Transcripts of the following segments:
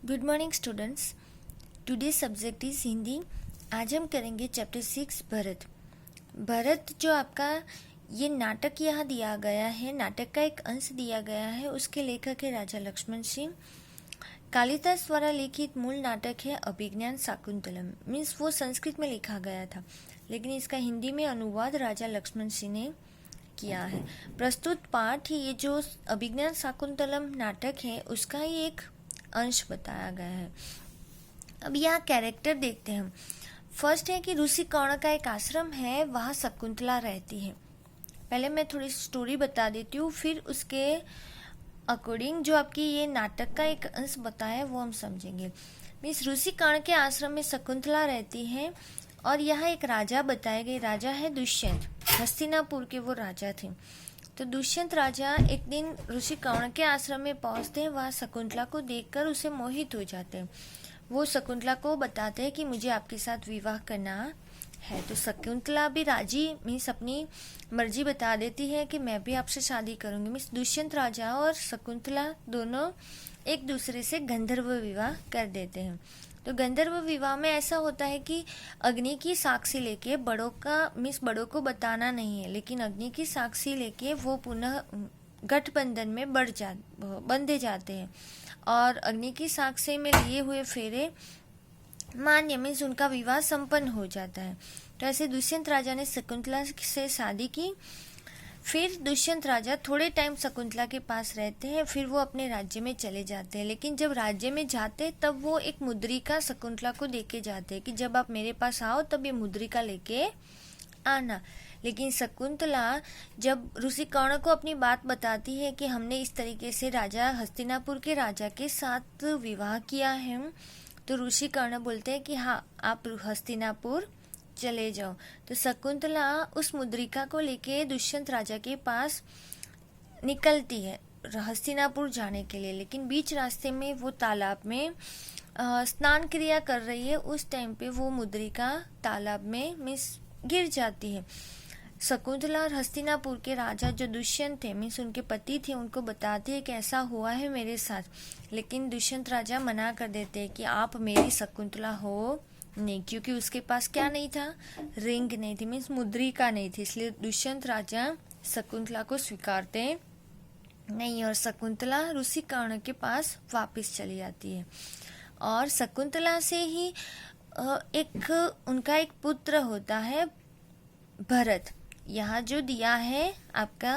Good morning students. Today subject is Hindi. आज हम करेंगे चैप्टर 6 भरत। भरत जो आपका ये नाटक यहाँ दिया गया है, नाटक का एक अंश दिया गया है। उसके लेखक है राजा लक्ष्मण सिंह। कालिदास द्वारा लिखित मूल नाटक है अभिज्ञान शाकुंतलम। मीन्स वो संस्कृत में लिखा गया था, लेकिन इसका हिंदी में अनुवाद राजा लक्ष्मण सिंह ने किया है। प्रस्तुत पाठ ये जो अभिज्ञान शाकुंतलम नाटक है उसका ही एक अंश बताया गया है। अब यहाँ कैरेक्टर देखते हैं हम। फर्स्ट है कि ऋषि कर्ण का एक आश्रम है, वहाँ शकुंतला रहती है। पहले मैं थोड़ी स्टोरी बता देती हूँ, फिर उसके अकॉर्डिंग जो आपकी ये नाटक का एक अंश बताया है वो हम समझेंगे। मीन्स ऋषि कर्ण के आश्रम में शकुंतला रहती है और यहाँ एक राजा बताए गए। राजा है दुष्यंत, हस्तिनापुर के वो राजा थे। तो दुष्यंत राजा एक दिन ऋषि कर्ण के आश्रम में पहुंचते हैं। वहाँ शकुंतला को देखकर उसे मोहित हो जाते हैं। वो शकुंतला को बताते हैं कि मुझे आपके साथ विवाह करना है। तो शकुंतला भी राजी, मीन्स अपनी मर्जी बता देती है कि मैं भी आपसे शादी करूंगी। मीन्स दुष्यंत राजा और शकुंतला दोनों एक दूसरे से गंधर्व विवाह कर देते हैं। तो गंधर्व विवाह में ऐसा होता है कि अग्नि की साक्षी लेके, बड़ों का मीन्स बड़ों को बताना नहीं है, लेकिन अग्नि की साक्षी लेके वो पुनः गठबंधन में बंधे जाते हैं और अग्नि की साक्षी में लिए हुए फेरे मान्य, मीन्स उनका विवाह संपन्न हो जाता है। तो ऐसे दुष्यंत राजा ने शकुंतला से शादी की। फिर दुष्यंत राजा थोड़े टाइम शकुंतला के पास रहते हैं, फिर वो अपने राज्य में चले जाते हैं। लेकिन जब राज्य में जाते तब वो एक मुद्रिका शकुंतला को देके जाते हैं कि जब आप मेरे पास आओ तब ये मुद्रिका लेके आना। लेकिन शकुंतला जब ऋषि कर्ण को अपनी बात बताती है कि हमने इस तरीके से राजा हस्तिनापुर के राजा के साथ विवाह किया है, तो ऋषि कर्ण बोलते हैं कि हाँ, आप हस्तिनापुर चले जाओ। तो शकुंतला उस मुद्रिका को लेके दुष्यंत राजा के पास निकलती है हस्तिनापुर जाने के लिए। लेकिन बीच रास्ते में वो तालाब में स्नान क्रिया कर रही है। उस टाइम पे वो मुद्रिका तालाब में गिर जाती है। शकुंतला और हस्तिनापुर के राजा जो दुष्यंत थे, मीन्स उनके पति थे, उनको बताती है कि ऐसा हुआ है मेरे साथ। लेकिन दुष्यंत राजा मना कर देते हैं कि आप मेरी शकुंतला हो नहीं, क्योंकि उसके पास क्या नहीं था, रिंग नहीं थी, मीन्स मुद्रिका नहीं थी। इसलिए दुष्यंत राजा शकुंतला को स्वीकारते नहीं और शकुंतला ऋषि कर्ण के पास वापस चली जाती है। और शकुंतला से ही एक उनका एक पुत्र होता है भरत। यहाँ जो दिया है आपका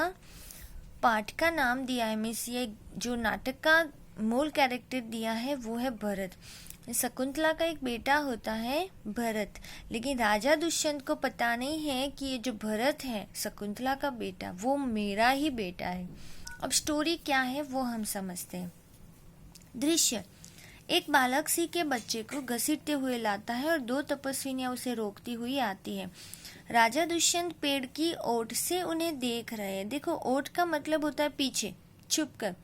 पाठ का नाम दिया है, मीन्स ये जो नाटक का मूल कैरेक्टर दिया है वो है भरत। शकुंतला का एक बेटा होता है भरत, लेकिन राजा दुष्यंत को पता नहीं है कि ये जो भरत है शकुंतला का बेटा, वो मेरा ही बेटा है। अब स्टोरी क्या है वो हम समझते हैं। दृश्य, एक बालक सी के बच्चे को घसीटते हुए लाता है और दो तपस्विनियां उसे रोकती हुई आती है। राजा दुष्यंत पेड़ की ओट से उन्हें देख रहे हैं। देखो, ओट का मतलब होता है पीछे, छुपकर।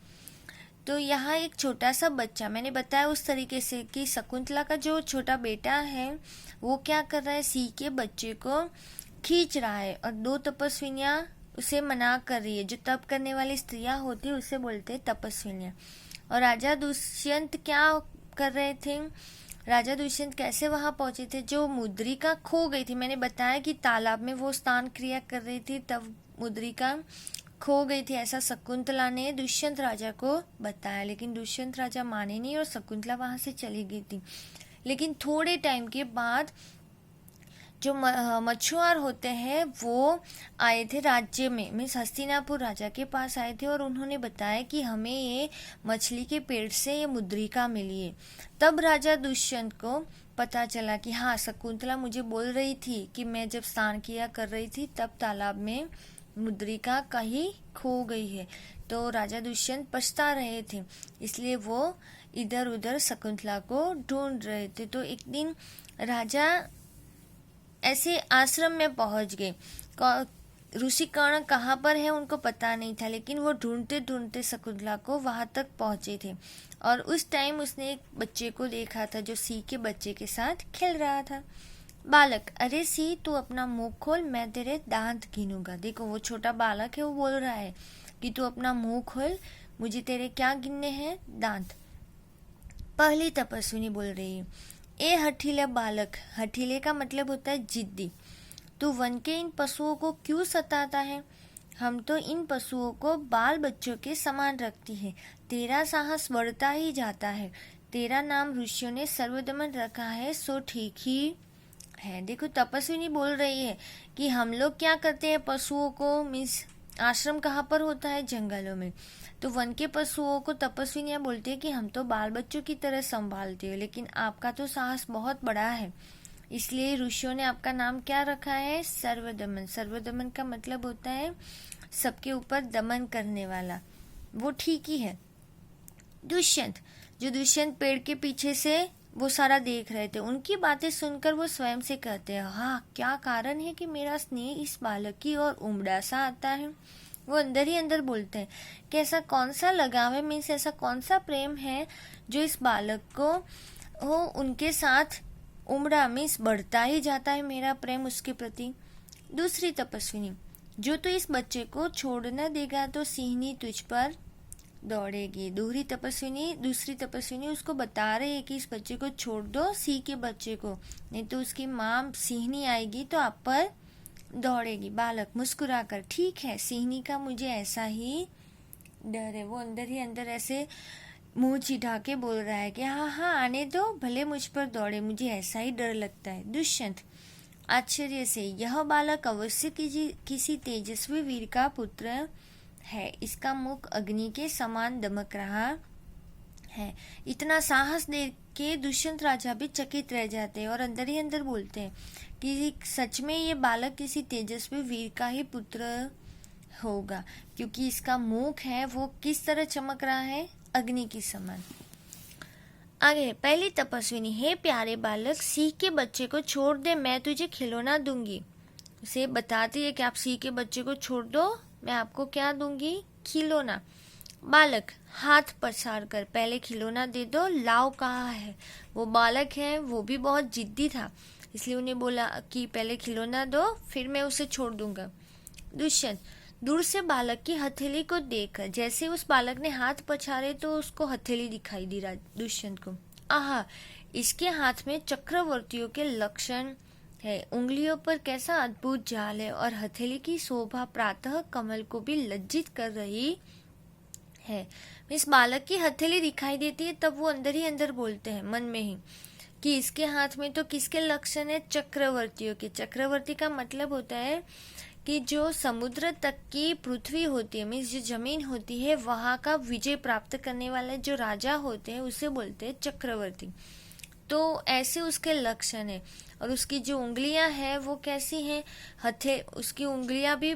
तो यहाँ एक छोटा सा बच्चा, मैंने बताया उस तरीके से कि शकुंतला का जो छोटा बेटा है वो क्या कर रहा है, सी के बच्चे को खींच रहा है और दो तपस्विनियां उसे मना कर रही है। जो तप करने वाली स्त्रियां होती है उसे बोलते हैं तपस्विनियां। और राजा दुष्यंत क्या कर रहे थे, राजा दुष्यंत कैसे वहां पहुंचे थे, जो मुद्रिका खो गई थी। मैंने बताया कि तालाब में वो स्नान क्रिया कर रही थी, तब मुद्रिका खो गई थी, ऐसा शकुंतला ने दुष्यंत राजा को बताया। लेकिन दुष्यंत राजा माने नहीं और शकुंतला वहां से चली गई थी। लेकिन थोड़े टाइम के बाद जो मछुआर होते हैं वो आए थे राज्य में, मीन्स हस्तिनापुर राजा के पास आए थे और उन्होंने बताया कि हमें ये मछली के पेड़ से ये मुद्रिका मिली है। तब राजा दुष्यंत को पता चला कि हाँ, शकुंतला मुझे बोल रही थी कि मैं जब स्नान किया कर रही थी तब तालाब में मुद्रिका कहीं खो गई है। तो राजा दुष्यंत पछता रहे थे, इसलिए वो इधर उधर शकुंतला को ढूंढ रहे थे। तो एक दिन राजा ऐसे आश्रम में पहुंच गए। ऋषि कर्ण कहाँ पर है उनको पता नहीं था, लेकिन वो ढूंढते ढूंढते शकुंतला को वहां तक पहुंचे थे। और उस टाइम उसने एक बच्चे को देखा था जो सी के बच्चे के साथ खेल रहा था। बालक, अरे सी, तू अपना मुंह खोल, मैं तेरे दांत गिनूंगा। देखो, वो छोटा बालक है, वो बोल रहा है कि तू अपना मुंह खोल, मुझे तेरे क्या गिनने हैं, दांत। पहली तपस्विनी बोल रही है, ए हठीले बालक, हठीले का मतलब होता है जिद्दी, तू वन के इन पशुओं को क्यों सताता है? हम तो इन पशुओं को बाल बच्चों के समान रखती है। तेरा साहस बढ़ता ही जाता है। तेरा नाम ऋषियों ने सर्वदमन रखा है, सो ठीक ही है। देखो तपस्विनी बोल रही है कि हम लोग क्या करते हैं पशुओं को, मीन्स आश्रम कहाँ पर होता है? जंगलों में। तो वन के पशुओं को तपस्विनियाँ बोलती है कि हम तो बाल बच्चों की तरह संभालते हो, लेकिन आपका तो साहस बहुत बड़ा है, इसलिए ऋषियों ने आपका नाम क्या रखा है? सर्वदमन। सर्वदमन का मतलब होता है सबके ऊपर दमन करने वाला, वो ठीक ही है। दुष्यंत, जो दुष्यंत पेड़ के पीछे से वो सारा देख रहे थे, उनकी बातें सुनकर वो स्वयं से कहते हैं, हाँ क्या कारण है कि मेरा स्नेह इस बालक की ओर उमड़ा सा आता है। वो अंदर ही अंदर बोलते हैं कि ऐसा कौन सा लगाव है, मीन्स ऐसा कौन सा प्रेम है जो इस बालक को वो उनके साथ उमड़ा, मीन्स बढ़ता ही जाता है मेरा प्रेम उसके प्रति। दूसरी तपस्विनी, जो तू इस बच्चे को छोड़ न देगा तो सिंहनी तुझ पर दौड़ेगी। दूसरी तपस्विनी उसको बता रही है कि इस बच्चे को छोड़ दो, सिंह के बच्चे को, नहीं तो उसकी माँ सिंहनी आएगी तो आप पर दौड़ेगी। बालक मुस्कुराकर, ठीक है, सिंहनी का मुझे ऐसा ही डर है। वो अंदर ही अंदर ऐसे मुंह चिढ़ा के बोल रहा है कि हाँ हाँ आने दो, भले मुझ पर दौड़े, मुझे ऐसा ही डर लगता है। दुष्यंत आश्चर्य से, यह बालक अवश्य किसी तेजस्वी वीर का पुत्र है, इसका मुख अग्नि के समान दमक रहा है। इतना साहस देख के दुष्यंत राजा भी चकित रह जाते हैं और अंदर ही अंदर बोलते हैं कि सच में ये बालक किसी तेजस्वी वीर का ही पुत्र होगा, क्योंकि इसका मुख है वो किस तरह चमक रहा है? अग्नि की समान। आगे पहली तपस्विनी, हे प्यारे बालक, सिंह के बच्चे को छोड़ दे, मैं तुझे खिलौना दूंगी। उसे बताती है कि आप सिंह के बच्चे को छोड़ दो, मैं आपको क्या दूंगी? खिलौना। बालक हाथ पसार कर, पहले खिलौना दे दो, लाओ कहाँ है? वो बालक है वो भी बहुत जिद्दी था, इसलिए उन्हें बोला कि पहले खिलौना दो फिर मैं उसे छोड़ दूंगा। दुष्यंत दूर से बालक की हथेली को देखकर, जैसे उस बालक ने हाथ पछाड़े तो उसको हथेली दिखाई दी दुष्यंत को। आहा, इसके हाथ में चक्रवर्तियों के लक्षण है, उंगलियों पर कैसा अद्भुत जाल है, और हथेली की शोभा प्रातः कमल को भी लज्जित कर रही है। इस बालक की हथेली दिखाई देती है, तब वो अंदर ही अंदर बोलते हैं मन में ही कि इसके हाथ में तो किसके लक्षण है? चक्रवर्तियों के। चक्रवर्ती का मतलब होता है कि जो समुद्र तक की पृथ्वी होती है, मीन्स जो जमीन होती है, वहाँ का विजय प्राप्त करने वाले जो राजा होते हैं उसे बोलते हैं चक्रवर्ती। तो ऐसे उसके लक्षण है, और उसकी जो उंगलियां हैं वो कैसी हैं? उसकी उंगलियां भी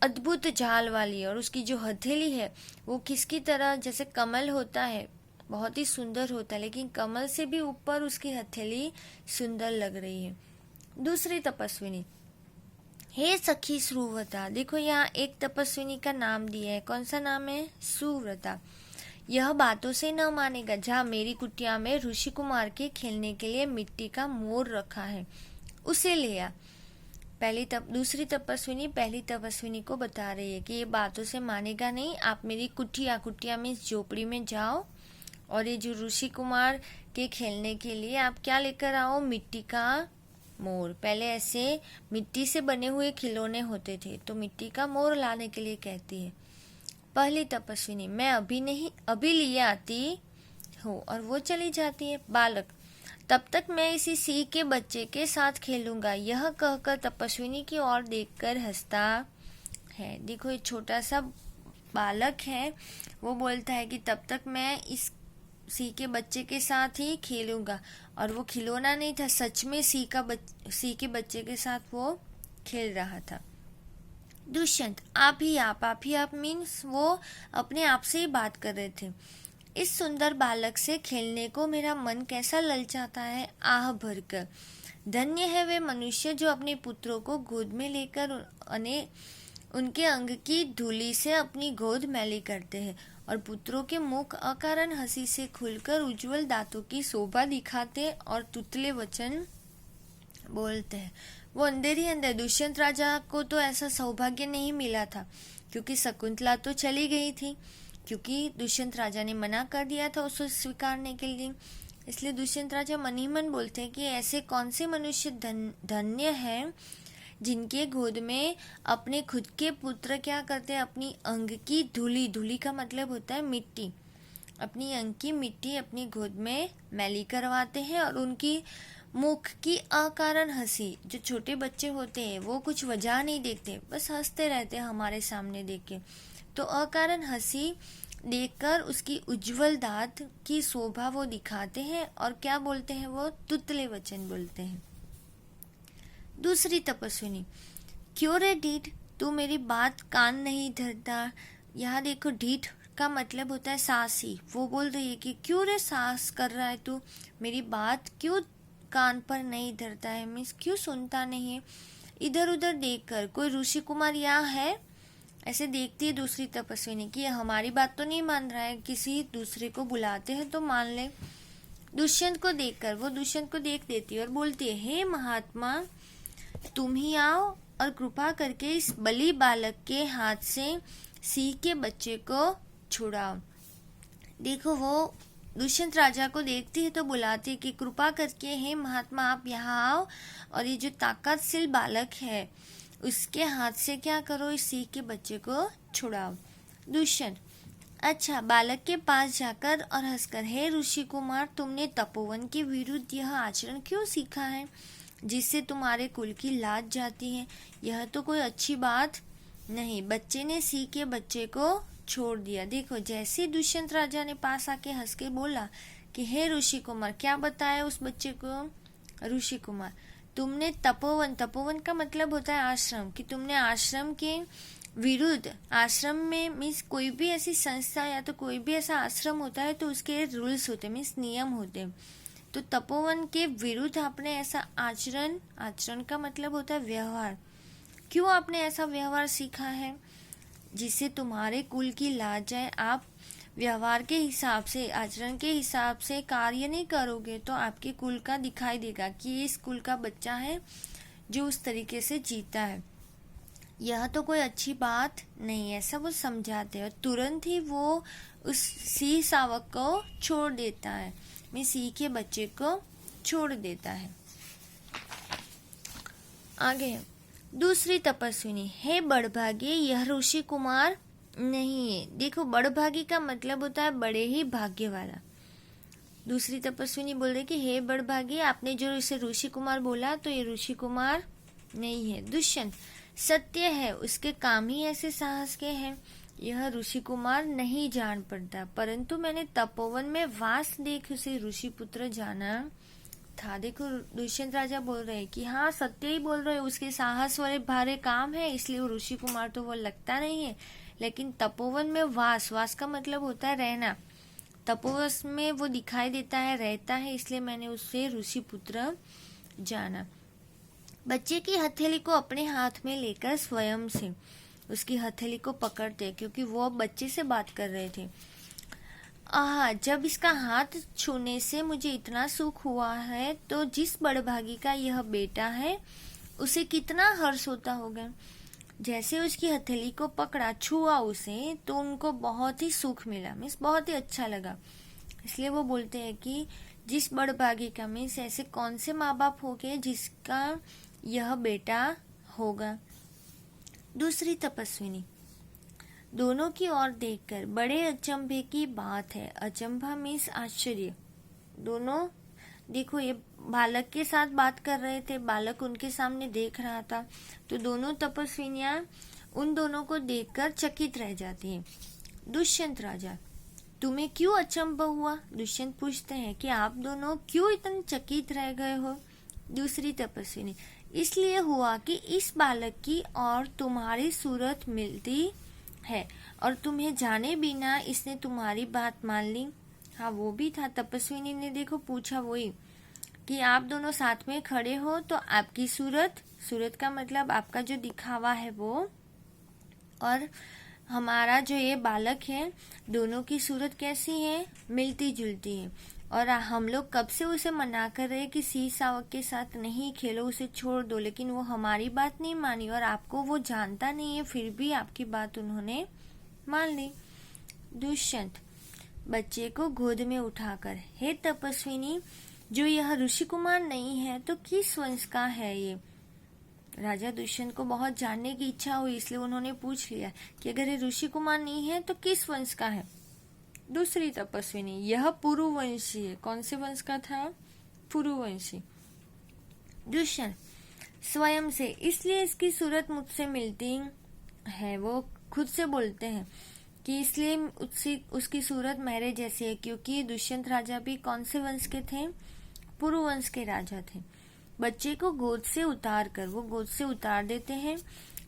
अद्भुत जाल वाली है, और उसकी जो हथेली है वो किसकी तरह? जैसे कमल होता है, बहुत ही सुंदर होता है, लेकिन कमल से भी ऊपर उसकी हथेली सुंदर लग रही है। दूसरी तपस्विनी, हे सखी सुव्रता, देखो यहाँ एक तपस्विनी का नाम दिया है, कौन सा नाम है? सुव्रता। यह बातों से न मानेगा, जहाँ मेरी कुटिया में ऋषि कुमार के खेलने के लिए मिट्टी का मोर रखा है, उसे ले आ। दूसरी तपस्विनी पहली तपस्विनी को बता रही है कि ये बातों से मानेगा नहीं, आप मेरी कुटिया में झोपड़ी में जाओ, और ये जो ऋषि कुमार के खेलने के लिए आप क्या लेकर आओ? मिट्टी का मोर। पहले ऐसे मिट्टी से बने हुए खिलौने होते थे, तो मिट्टी का मोर लाने के लिए कहती है। पहली तपस्विनी, मैं अभी लिए आती हूँ, और वो चली जाती है। बालक, तब तक मैं इसी सिंह के बच्चे के साथ खेलूंगा, यह कहकर तपस्विनी की ओर देखकर हंसता है। देखो ये छोटा सा बालक है, वो बोलता है कि तब तक मैं इस सिंह के बच्चे के साथ ही खेलूंगा, और वो खिलौना नहीं था, सच में सिंह के बच्चे के साथ वो खेल रहा था। दुष्यंत, आप ही आप मीन्स वो अपने आप से ही बात कर रहे थे। इस सुंदर बालक से खेलने को मेरा मन कैसा ललचाता है, आह भरकर। धन्य है वे मनुष्य जो अपने पुत्रों को गोद में लेकर उनके अंग की धूली से अपनी गोद मैली करते हैं, और पुत्रों के मुख अकारण हंसी से खुलकर उज्जवल दांतों की शोभा दिखाते और तुतले वचन बोलते हैं। वो अंदर ही अंदर, दुष्यंत राजा को तो ऐसा सौभाग्य नहीं मिला था, क्योंकि शकुंतला तो चली गई थी, क्योंकि दुष्यंत राजा ने मना कर दिया था उसे स्वीकारने के लिए। इसलिए दुष्यंत राजा मन ही मन बोलते हैं कि ऐसे कौन से मनुष्य धन्य हैं जिनके गोद में अपने खुद के पुत्र क्या करते हैं, अपनी अंग की धूली, धूली का मतलब होता है मिट्टी, अपनी अंग की मिट्टी अपनी गोद में मैली करवाते हैं और उनकी मुख की अकारण हंसी, जो छोटे बच्चे होते हैं वो कुछ वजह नहीं देखते, बस हंसते रहते हैं हमारे सामने देख के, तो अकारण हंसी देखकर उसकी उज्जवल दांत की शोभा वो दिखाते हैं और क्या बोलते हैं, वो तुतले वचन बोलते हैं। दूसरी तपस्विनी, क्यों रे ढीठ, तू मेरी बात कान नहीं धरता। यहाँ देखो, ढीठ का मतलब होता है साहसी। वो बोल रही है कि क्यों रे साहस कर रहा है तू, मेरी बात क्यों कान पर नहीं धरता है, मीन्स क्यों सुनता नहीं है। इधर उधर देखकर, कोई ऋषि कुमार यहाँ है, ऐसे देखती है दूसरी तपस्विनी कि हमारी बात तो नहीं मान रहा है, किसी दूसरे को बुलाते हैं तो मान ले। दुष्यंत को देखकर वो दुष्यंत को देख देती है और बोलती है, हे महात्मा, तुम ही आओ और कृपा करके इस बलि बालक के हाथ से सिंह के बच्चे को छुड़ाओ। देखो, वो दुष्यंत राजा को देखती है तो बुलाती है कि कृपा करके हे महात्मा, आप यहाँ आओ और ये जो ताकतशील बालक है उसके हाथ से क्या करो, इस सिंह के बच्चे को छुड़ाओ। दुष्यंत, अच्छा, बालक के पास जाकर और हंसकर, हे ऋषि कुमार, तुमने तपोवन के विरुद्ध यह आचरण क्यों सीखा है जिससे तुम्हारे कुल की लाज जाती है? यह तो कोई अच्छी बात नहीं। बच्चे ने सिंह के बच्चे को छोड़ दिया। देखो, जैसे दुष्यंत राजा ने पास आके हंस के बोला कि हे ऋषि कुमार, क्या बताया उस बच्चे को? ऋषि कुमार, तुमने तपोवन, तपोवन का मतलब होता है आश्रम, कि तुमने आश्रम के विरुद्ध, आश्रम में मीन्स कोई भी ऐसी संस्था या तो कोई भी ऐसा आश्रम होता है तो उसके रूल्स होते हैं, मीन्स नियम होते हैं। तो तपोवन के विरुद्ध आपने ऐसा आचरण, आचरण का मतलब होता है व्यवहार, क्यों आपने ऐसा व्यवहार सीखा है जिससे तुम्हारे कुल की लाज जाए? आप व्यवहार के हिसाब से, आचरण के हिसाब से कार्य नहीं करोगे तो आपके कुल का दिखाई देगा कि ये इस कुल का बच्चा है जो उस तरीके से जीता है। यह तो कोई अच्छी बात नहीं, ऐसा वो समझाते हैं और तुरंत ही वो उस सिंह शावक को छोड़ देता है, मैं सिंह के बच्चे को छोड़ देता है। आगे दूसरी तपस्विनी, हे बड़भागी, यह ऋषि कुमार नहीं है। देखो, बड़भागी का मतलब होता है बड़े ही भाग्य वाला। दूसरी तपस्विनी बोल रही कि हे बड़भागी, आपने जो इसे ऋषि कुमार बोला तो ये ऋषि कुमार नहीं है। दुष्यंत, सत्य है, उसके काम ही ऐसे साहस के हैं, यह ऋषि कुमार नहीं जान पड़ता, परंतु मैंने तपोवन में वास देख उसे ऋषि पुत्र जाना था। देखो, दुष्यंत राजा बोल रहे हैं कि हाँ, सत्य ही बोल रहे हैं, उसके साहस वाले भारे काम है, इसलिए वो ऋषि कुमार तो वो लगता नहीं है। लेकिन तपोवन में वास, वास का मतलब होता है रहना, तपोवन में वो दिखाई देता है, रहता है, इसलिए मैंने उससे ऋषि पुत्र जाना। बच्चे की हथेली को अपने हाथ में लेकर स्वयं से उसकी हथेली को पकड़ते, क्योंकि वो बच्चे से बात कर रहे थे। जब इसका हाथ छूने से मुझे इतना सुख हुआ है तो जिस बड़भागी का यह बेटा है उसे कितना हर्ष होता होगा। जैसे उसकी हथेली को पकड़ा, छुआ उसे, तो उनको बहुत ही सुख मिला, मीन्स बहुत ही अच्छा लगा। इसलिए वो बोलते हैं कि जिस बड़भागी का, मीन्स ऐसे कौन से माँ बाप हो गए जिसका यह बेटा होगा। दूसरी तपस्विनी, दोनों की ओर देखकर बड़े अचंभे की बात है। अचंभा मीन्स आश्चर्य। दोनों, देखो, ये बालक के साथ बात कर रहे थे, बालक उनके सामने देख रहा था, तो दोनों तपस्विनियां उन दोनों को देखकर चकित रह जाती हैं। दुष्यंत राजा, तुम्हें क्यों अचंभा हुआ? दुष्यंत पूछते हैं कि आप दोनों क्यों इतने चकित रह गए हो? दूसरी तपस्विनी, इसलिए हुआ कि इस बालक की और तुम्हारी सूरत मिलती है और तुम्हें जाने बिना इसने तुम्हारी बात मान ली। हाँ, वो भी था। तपस्विनी ने देखो पूछा वही कि आप दोनों साथ में खड़े हो तो आपकी सूरत, सूरत का मतलब आपका जो दिखावा है वो, और हमारा जो ये बालक है, दोनों की सूरत कैसी है? मिलती जुलती है। और हम लोग कब से उसे मना कर रहे हैं कि सिंह शावक के साथ नहीं खेलो, उसे छोड़ दो, लेकिन वो हमारी बात नहीं मानी और आपको वो जानता नहीं है, फिर भी आपकी बात उन्होंने मान ली। दुष्यंत बच्चे को गोद में उठाकर, हे तपस्विनी, जो यह ऋषि कुमार नहीं है तो किस वंश का है ये? राजा दुष्यंत को बहुत जानने की इच्छा हुई, इसलिए उन्होंने पूछ लिया कि अगर ये ऋषि कुमार नहीं है तो किस वंश का है? दूसरी तपस्विनी, यह पुरुवंशी है। कौन से वंश का था? पुरुवंशी। दुष्यंत स्वयं से, इसलिए इसकी सूरत मुझसे मिलती है। वो खुद से बोलते हैं कि इसलिए उसकी सूरत मेरे जैसी है, क्योंकि दुष्यंत राजा भी कौन से वंश के थे? पुरुवंश के राजा थे। बच्चे को गोद से उतार कर वो गोद से उतार देते हैं।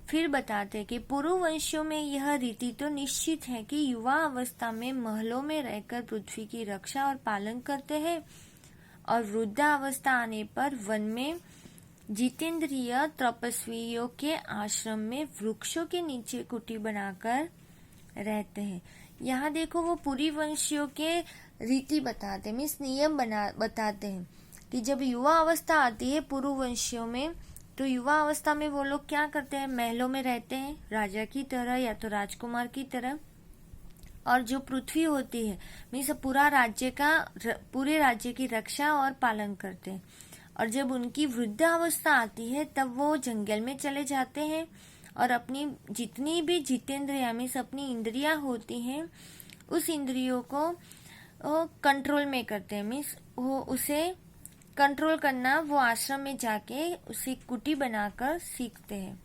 फिर बताते हैं कि पुरुवंशियों में यह रीति तो निश्चित है कि युवा अवस्था में महलों में रहकर पृथ्वी की रक्षा और पालन करते हैं और वृद्धावस्था आने पर वन में जितेंद्रिय तपस्वियों के आश्रम में वृक्षों के नीचे कुटी बनाकर रहते हैं। यहाँ देखो वो पूरी वंशियों के रीति बताते हैं, मीन्स नियम बताते हैं कि जब युवा अवस्था आती है पुरुवंशियों में, तो युवा अवस्था में वो लोग क्या करते हैं? महलों में रहते हैं राजा की तरह या तो राजकुमार की तरह, और जो पृथ्वी होती है मीन्स पूरे राज्य की रक्षा और पालन करते हैं। और जब उनकी वृद्धावस्था आती है तब वो जंगल में चले जाते हैं और अपनी जितनी भी जितेंद्रिया मीन्स अपनी इंद्रियां होती हैं उस इंद्रियों को कंट्रोल में करते हैं। मीन्स वो उसे कंट्रोल करना वो आश्रम में जाके उसे कुटी बनाकर सीखते हैं।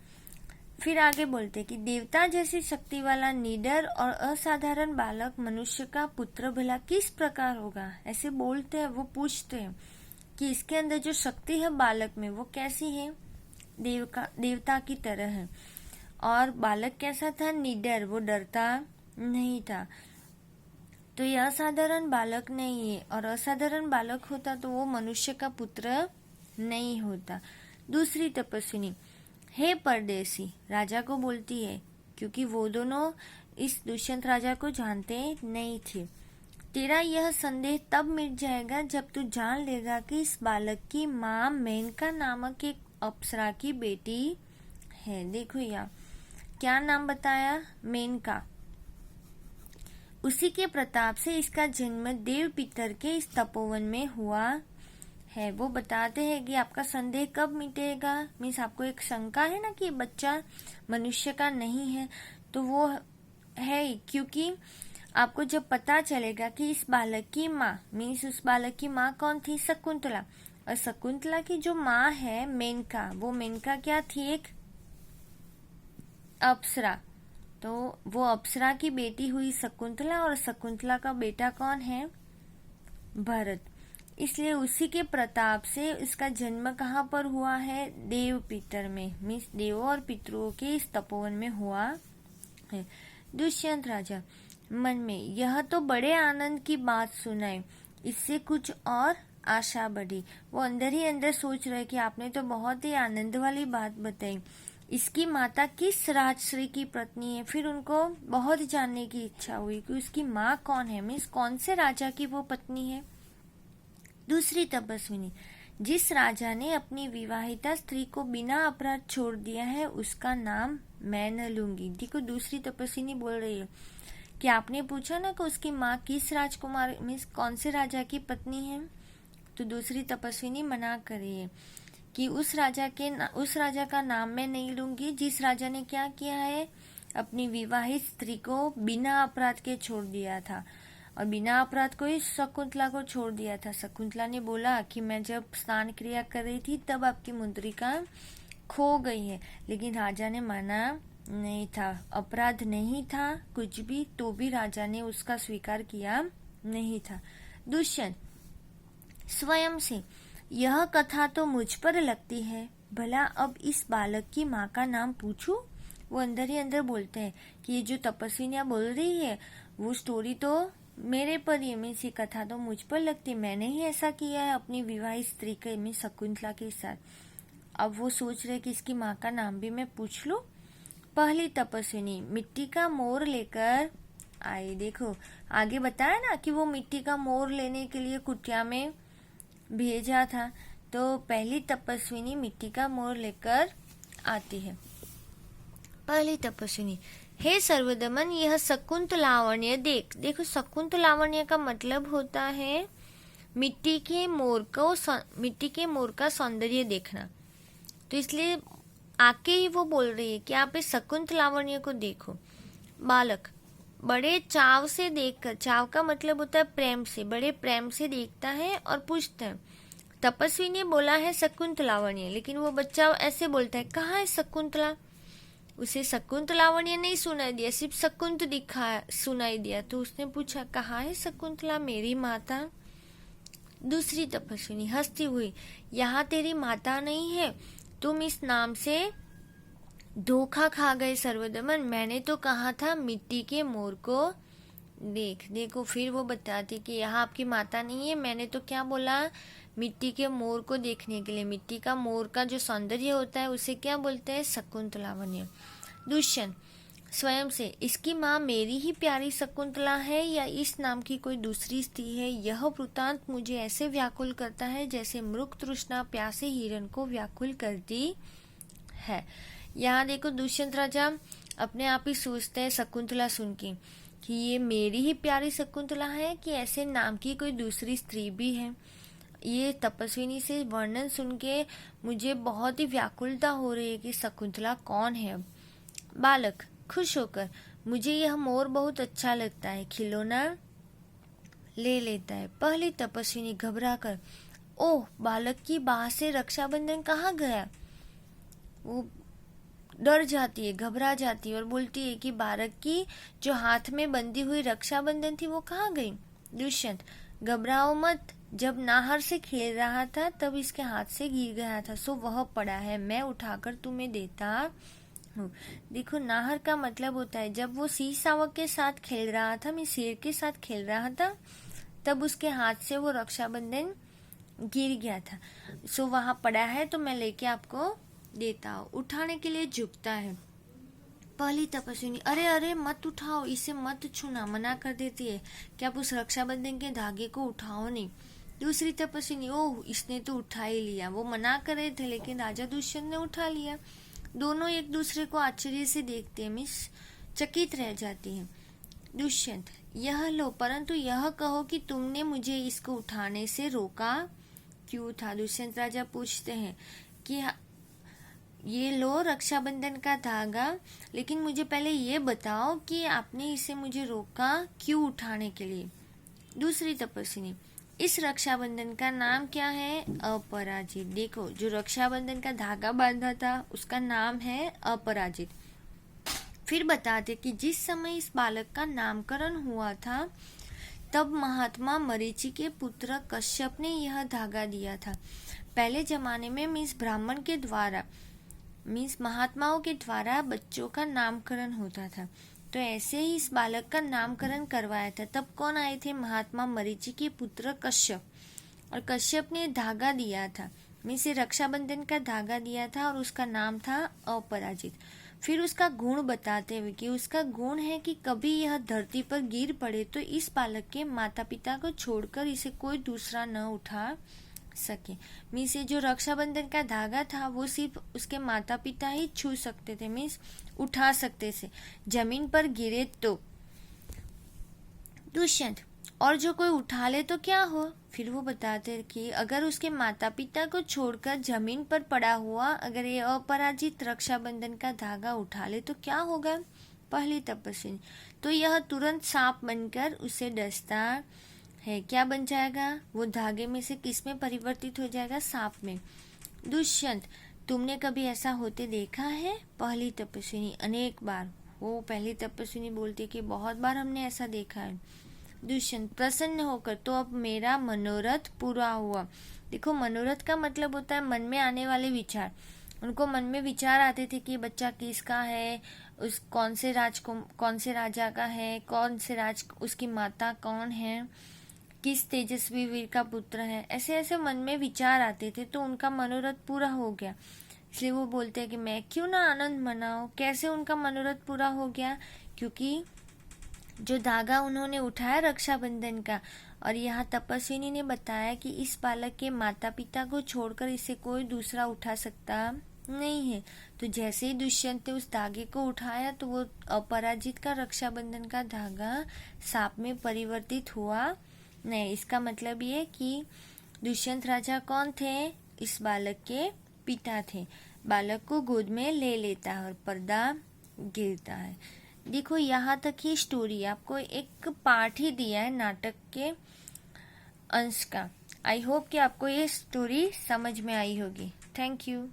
फिर आगे बोलते हैं कि देवता जैसी शक्ति वाला निडर और असाधारण बालक मनुष्य का पुत्र भला किस प्रकार होगा? ऐसे बोलते हैं, वो पूछते हैं कि इसके अंदर जो शक्ति है बालक में वो कैसी है? देवता की तरह है। और बालक कैसा था? निडर, वो डरता नहीं था। तो यह असाधारण बालक नहीं है, और असाधारण बालक होता तो वो मनुष्य का पुत्र नहीं होता। दूसरी तपस्विनी, हे परदेसी, राजा को बोलती है, क्योंकि वो दोनों इस दुष्यंत राजा को जानते नहीं थे। तेरा यह संदेह तब मिट जाएगा जब तू जान लेगा कि इस बालक की माँ मेनका नामक एक अप्सरा की बेटी है। देखो यहाँ क्या नाम बताया? मेनका। उसी के प्रताप से इसका जन्म देव पितर के इस तपोवन में हुआ है। वो बताते हैं कि आपका संदेह कब मिटेगा, मीन्स आपको एक शंका है ना कि बच्चा मनुष्य का नहीं है, तो वो है क्योंकि आपको जब पता चलेगा कि इस बालक की माँ, मीन्स उस बालक की माँ कौन थी? शकुंतला। और शकुंतला की जो माँ है मेनका, वो मेनका क्या थी? एक अप्सरा। तो वो अप्सरा की बेटी हुई शकुंतला, और शकुंतला का बेटा कौन है? भरत। इसलिए उसी के प्रताप से इसका जन्म कहाँ पर हुआ है? देव पितर में, मीन्स देवों और पितरों के इस तपोवन में हुआ है। दुष्यंत राजा मन में, यह तो बड़े आनंद की बात सुनाई, इससे कुछ और आशा बढ़ी। वो अंदर ही अंदर सोच रहे कि आपने तो बहुत ही आनंद वाली बात बताई। इसकी माता किस राजश्री की पत्नी है? फिर उनको बहुत जानने की इच्छा हुई कि उसकी माँ कौन है, मीन्स कौन से राजा की वो पत्नी है। दूसरी तपस्विनी, जिस राजा ने अपनी विवाहिता स्त्री को बिना अपराध छोड़ दिया है उसका नाम मैं न लूंगी। देखो दूसरी तपस्विनी बोल रही है कि आपने पूछा ना कि उसकी माँ किस राजकुमार मीन्स कौन से राजा की पत्नी है, तो दूसरी तपस्विनी मना कर रही है कि उस राजा का नाम मैं नहीं लूंगी जिस राजा ने क्या किया है? अपनी विवाहित स्त्री को बिना अपराध के छोड़ दिया था, और बिना अपराध को ही शकुंतला को छोड़ दिया था। शकुंतला ने बोला कि मैं जब स्नान क्रिया कर रही थी तब आपकी मुद्रिका खो गई है, लेकिन राजा ने माना नहीं था, अपराध नहीं था कुछ भी, तो भी राजा ने उसका स्वीकार किया नहीं था। दुष्यंत स्वयं से, यह कथा तो मुझ पर लगती है, भला अब इस बालक की माँ का नाम पूछूं? वो अंदर ही अंदर बोलते हैं कि ये जो तपस्विनियाँ बोल रही है वो स्टोरी तो मेरे पर ही, मीन्स ये कथा तो मुझ पर लगती, मैंने ही ऐसा किया है अपनी विवाहित स्त्री के मीन्स शकुंतला के साथ। अब वो सोच रहे कि इसकी माँ का नाम भी मैं पूछ लूं। पहली तपस्विनी मिट्टी का मोर लेकर आई। देखो आगे बताया ना कि वो मिट्टी का मोर लेने के लिए कुटिया में भेजा था, तो पहली तपस्विनी मिट्टी का मोर लेकर आती है। पहली तपस्विनी, हे सर्वदमन, यह शकुंत लावण्य देख। देखो, शकुंत लावण्य का मतलब होता है मिट्टी के मोर का सौंदर्य देखना। तो इसलिए आके ही वो बोल रही है कि आप इस शकुंत लावण्य को देखो। बालक बड़े चाव से देखकर, चाव का मतलब होता है प्रेम से, बड़े प्रेम से देखता है और पूछता है। तपस्वी ने बोला है शकुंत लावण्य, लेकिन वो बच्चा ऐसे बोलता है, कहाँ है शकुंतला? उसे शकुंत लावण्य नहीं सुनाई दिया, सिर्फ शकुंत सुनाई दिया। तो उसने पूछा, कहाँ है शकुंतला मेरी माता? दूसरी तपस्विनी हंसती हुई, यहाँ तेरी माता नहीं है, तुम इस नाम से धोखा खा गए सर्वदमन। मैंने तो कहा था मिट्टी के मोर को देख। देखो, फिर वो बताती कि यहाँ आपकी माता नहीं है, मैंने तो क्या बोला, मिट्टी के मोर को देखने के लिए। मिट्टी का मोर का जो सौंदर्य होता है उसे क्या बोलते हैं? शकुंत लावण्य। दुष्यंत स्वयं से, इसकी माँ मेरी ही प्यारी शकुंतला है या इस नाम की कोई दूसरी स्त्री है? यह वृतांत मुझे ऐसे व्याकुल करता है जैसे मृग तृष्णा प्यासे हिरण को व्याकुल करती है। यहाँ देखो, दुष्यंत राजा अपने आप ही सोचते हैं शकुंतला सुन के कि ये मेरी ही प्यारी शकुंतला है कि ऐसे नाम की कोई दूसरी स्त्री भी है। ये तपस्विनी से वर्णन सुन के मुझे बहुत ही व्याकुलता हो रही है कि शकुंतला कौन है। बालक खुश होकर, मुझे यह मोर बहुत अच्छा लगता है, खिलौना ले लेता है। पहली तपस्विनी घबरा कर, ओह, बालक की बाह से रक्षाबंधन कहाँ गया? वो डर जाती है, घबरा जाती है और बोलती है कि बालक की जो हाथ में बंधी हुई रक्षाबंधन थी वो कहाँ गई? दुष्यंत, घबराओ मत, जब नाहर से खेल रहा था तब इसके हाथ से गिर गया था, सो वह पड़ा है, मैं उठाकर तुम्हें देता हूँ। देखो, नाहर का मतलब होता है जब वो सी सावक के साथ खेल रहा था, मैं शेर के साथ खेल रहा था, तब उसके हाथ से वो रक्षाबंधन गिर गया था, सो वहां पड़ा है, तो मैं लेके आपको देता हूँ। उठाने के लिए झुकता है। पहली तपस्विनी, अरे अरे मत उठाओ, इसे मत छूना, मना कर देती है कि आप उस रक्षाबंधन के धागे को उठाओ नहीं। दूसरी तपस्विनी, ओह, इसने तो उठा ही लिया। वो मना कर रहे थे लेकिन राजा दुष्यंत ने उठा लिया। दोनों एक दूसरे को आश्चर्य से देखते हैं, चकित रह जाती है। दुष्यंत, यह लो, परंतु यह कहो कि तुमने मुझे इसको उठाने से रोका क्यों था? दुष्यंत राजा पूछते हैं कि ये लो रक्षाबंधन का धागा, लेकिन मुझे पहले ये बताओ कि आपने इसे मुझे रोका क्यों उठाने के लिए? दूसरी तपस्विनी, इस रक्षाबंधन का नाम क्या है? अपराजित। देखो, जो रक्षाबंधन का धागा बांधा था उसका नाम है अपराजित। फिर बताते कि जिस समय इस बालक का नामकरण हुआ था तब महात्मा मरीचि के पुत्र कश्यप ने यह धागा दिया था। पहले जमाने में ब्राह्मण के द्वारा महात्माओं के द्वारा बच्चों का नामकरण होता था, तो ऐसे ही इस बालक का नामकरण करवाया था। तब कौन आए थे? महात्मा मरीचि के पुत्र कश्यप, और कश्यप ने धागा दिया था, से रक्षाबंधन का धागा दिया था और उसका नाम था अपराजित। फिर उसका गुण बताते हुए कि उसका गुण है कि कभी यह धरती पर गिर पड़े तो इस बालक के माता पिता को छोड़कर इसे कोई दूसरा न उठा सके। से जो रक्षाबंधन का धागा था वो सिर्फ उसके माता पिता ही छू सकते थे, उठा सकते थे, जमीन पर गिरे तो। दुष्यंत, और जो कोई उठा ले तो क्या हो? फिर वो बताते कि अगर उसके माता पिता को छोड़कर जमीन पर पड़ा हुआ अगर ये अपराजित रक्षाबंधन का धागा उठा ले तो क्या होगा? पहली तपस्विनी, तो यह तुरंत सांप बनकर उसे डसता है। क्या बन जाएगा? वो धागे में से किस में परिवर्तित हो जाएगा? सांप में। दुष्यंत, तुमने कभी ऐसा होते देखा है? पहली तपस्विनी, अनेक बार। वो पहली तपस्विनी बोलती कि बहुत बार हमने ऐसा देखा है। दुष्यंत प्रसन्न होकर, तो अब मेरा मनोरथ पूरा हुआ। देखो, मनोरथ का मतलब होता है मन में आने वाले विचार। उनको मन में विचार आते थे कि बच्चा किसका है, उस कौन से राजा का है, कौन से उसकी माता कौन है, किस तेजस्वी वीर का पुत्र है, ऐसे ऐसे मन में विचार आते थे, तो उनका मनोरथ पूरा हो गया। इसलिए वो बोलते हैं कि मैं क्यों ना आनंद मनाऊं। कैसे उनका मनोरथ पूरा हो गया? क्योंकि जो धागा उन्होंने उठाया रक्षाबंधन का, और यहाँ तपस्विनी ने बताया कि इस बालक के माता पिता को छोड़कर इसे कोई दूसरा उठा सकता नहीं है। तो जैसे ही दुष्यंत ने उस धागे को उठाया तो वो अपराजित का रक्षाबंधन का धागा सांप में परिवर्तित हुआ नहीं। इसका मतलब ये कि दुष्यंत राजा कौन थे? इस बालक के पिता थे। बालक को गोद में ले लेता है और पर्दा गिरता है। देखो यहाँ तक ही स्टोरी, आपको एक पार्ट ही दिया है नाटक के अंश का। आई होप कि आपको ये स्टोरी समझ में आई होगी। Thank you.